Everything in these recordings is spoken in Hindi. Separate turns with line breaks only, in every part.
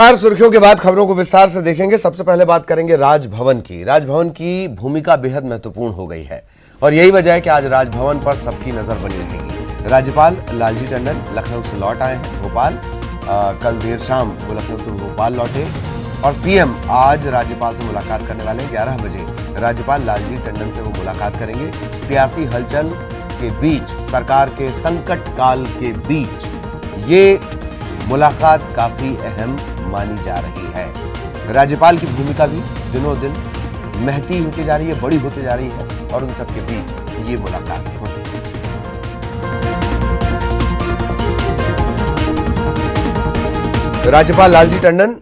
चार सुर्खियों के बाद खबरों को विस्तार से देखेंगे। सबसे पहले बात करेंगे राजभवन की। राजभवन की भूमिका बेहद महत्वपूर्ण हो गई है और यही वजह है कि आज राजभवन पर सबकी नजर बनी रहेगी। राज्यपाल लालजी टंडन लखनऊ से लौट आए हैं भोपाल। कल देर शाम वो लखनऊ से भोपाल लौटे और सीएम आज राज्यपाल से मुलाकात करने वाले हैं। 11 बजे राज्यपाल लालजी टंडन से वो मुलाकात करेंगे। सियासी हलचल के बीच, सरकार के संकट काल के बीच ये मुलाकात काफी अहम मानी जा रही है। राज्यपाल की भूमिका भी दिनों दिन महती होती जा रही है, बड़ी होती जा रही है और उन सबके बीच ये मुलाकात होती है। राज्यपाल लालजी टंडन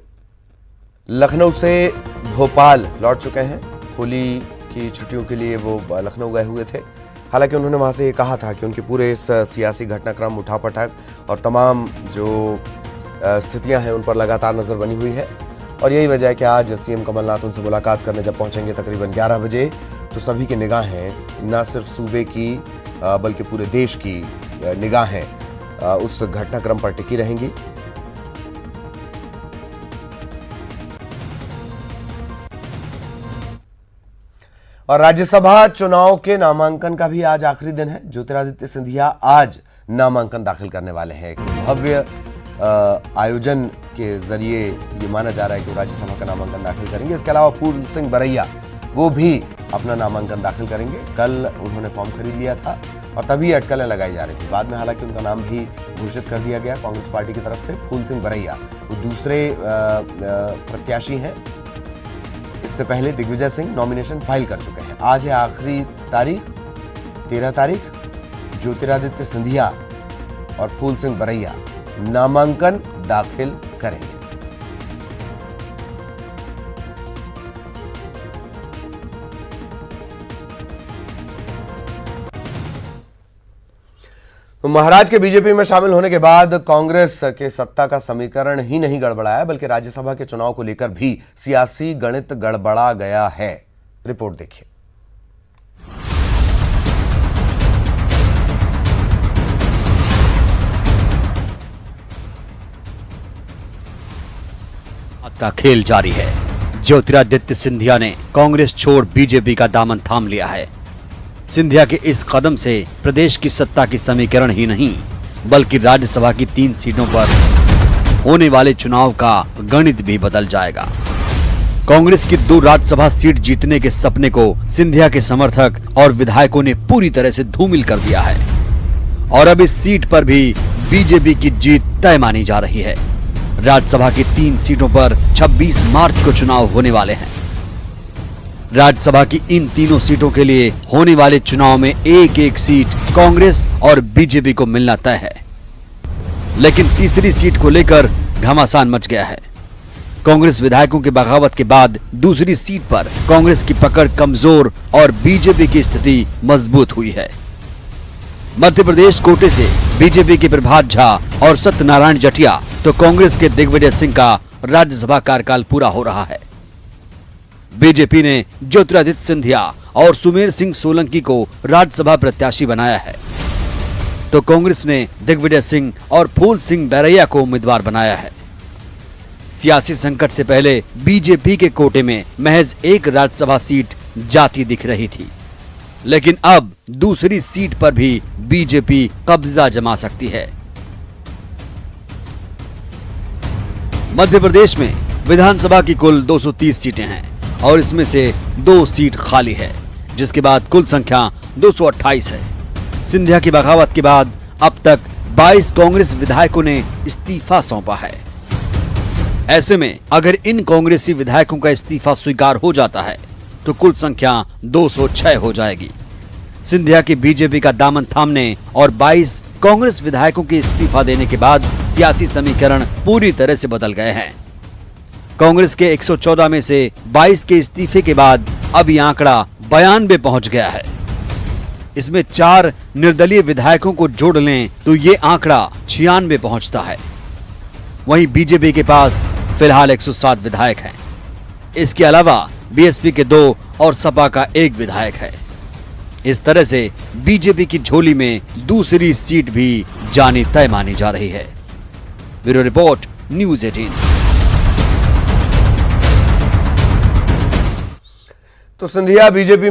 लखनऊ से भोपाल लौट चुके हैं। होली की छुट्टियों के लिए वो लखनऊ गए हुए थे। हालांकि उन्होंने वहां से ये कहा था कि उनके पूरे इस सियासी घटनाक्रम, उठापटक और तमाम जो स्थितियां हैं उन पर लगातार नजर बनी हुई है और यही वजह है कि आज सीएम कमलनाथ उनसे मुलाकात करने जब पहुंचेंगे तकरीबन 11 बजे तो सभी की निगाहें न सिर्फ सूबे की बल्कि पूरे देश की निगाहें उस घटनाक्रम पर टिकी रहेंगी। और राज्यसभा चुनाव के नामांकन का भी आज आखिरी दिन है। ज्योतिरादित्य सिंधिया आज नामांकन दाखिल करने वाले हैं। एक भव्य आयोजन के जरिए ये माना जा रहा है कि वो राज्यसभा का नामांकन दाखिल करेंगे। इसके अलावा फूल सिंह बरैया वो भी अपना नामांकन दाखिल करेंगे। कल उन्होंने फॉर्म खरीद लिया था और तभी अटकलें लगाई जा रही थी। बाद में हालांकि उनका नाम भी घोषित कर दिया गया कांग्रेस पार्टी की तरफ से। फूल सिंह बरैया वो दूसरे प्रत्याशी हैं। इससे पहले दिग्विजय सिंह नॉमिनेशन फाइल कर चुके हैं। आज है आखिरी तारीख, 13 तारीख। ज्योतिरादित्य सिंधिया और फूल सिंह बरैया नामांकन दाखिल करेंगे। तो महाराज के बीजेपी में शामिल होने के बाद कांग्रेस के सत्ता का समीकरण ही नहीं गड़बड़ाया बल्कि राज्यसभा के चुनाव को लेकर भी सियासी गणित गड़बड़ा गया है। रिपोर्ट देखिए।
का खेल जारी है। ज्योतिरादित्य सिंधिया ने कांग्रेस छोड़ बीजेपी का दामन थाम लिया है। सिंधिया के इस कदम से प्रदेश की सत्ता की समीकरण ही नहीं बल्कि राज्यसभा की 3 सीटों पर होने वाले चुनाव का गणित भी बदल जाएगा। कांग्रेस की 2 राज्यसभा सीट जीतने के सपने को सिंधिया के समर्थक और विधायकों ने पूरी तरह से धूमिल कर दिया है और अब इस सीट पर भी बीजेपी की जीत तय मानी जा रही है। राज्यसभा की 3 सीटों पर 26 मार्च को चुनाव होने वाले हैं। राज्यसभा की इन तीनों सीटों के लिए होने वाले चुनाव में एक सीट कांग्रेस और बीजेपी को मिलना तय है, लेकिन तीसरी सीट को लेकर घमासान मच गया है। कांग्रेस विधायकों के बगावत के बाद दूसरी सीट पर कांग्रेस की पकड़ कमजोर और बीजेपी की स्थिति मजबूत हुई है। मध्य प्रदेश कोटे से बीजेपी के प्रभात झा और सत्यनारायण जटिया तो कांग्रेस के दिग्विजय सिंह का राज्यसभा कार्यकाल पूरा हो रहा है। बीजेपी ने ज्योतिरादित्य सिंधिया और सुमेर सिंह सोलंकी को राज्यसभा प्रत्याशी बनाया है तो कांग्रेस ने दिग्विजय सिंह और फूल सिंह बरैया को उम्मीदवार बनाया है। सियासी संकट से पहले बीजेपी के कोटे में महज एक राज्यसभा सीट जाती दिख रही थी, लेकिन अब दूसरी सीट पर भी बीजेपी कब्जा जमा सकती है। मध्य प्रदेश में विधानसभा की कुल 230 सीटें हैं और इसमें से 2 सीट खाली है, जिसके बाद कुल संख्या 228 है। सिंधिया की बगावत के बाद अब तक 22 कांग्रेस विधायकों ने इस्तीफा सौंपा है। ऐसे में अगर इन कांग्रेसी विधायकों का इस्तीफा स्वीकार हो जाता है तो कुल संख्या 206 हो जाएगी। सिंधिया की बीजेपी का दामन थामने और 22 कांग्रेस विधायकों के इस्तीफा देने के बाद सियासी समीकरण पूरी तरह से बदल गए हैं। कांग्रेस के 114 में से 22 के इस्तीफे के बाद अब ये आंकड़ा 92 पहुंच गया है। इसमें 4 निर्दलीय विधायकों को जोड़ लें तो ये आंकड़ा 96 पहुंचता है। वहीं बीजेपी के पास फिलहाल 107 विधायक हैं। इसके अलावा बीएसपी के 2 और सपा का 1 विधायक है। इस तरह से बीजेपी की झोली में दूसरी सीट भी जानी तय मानी जा रही है। Bureau report, news 18।
तो सिंधिया बीजेपी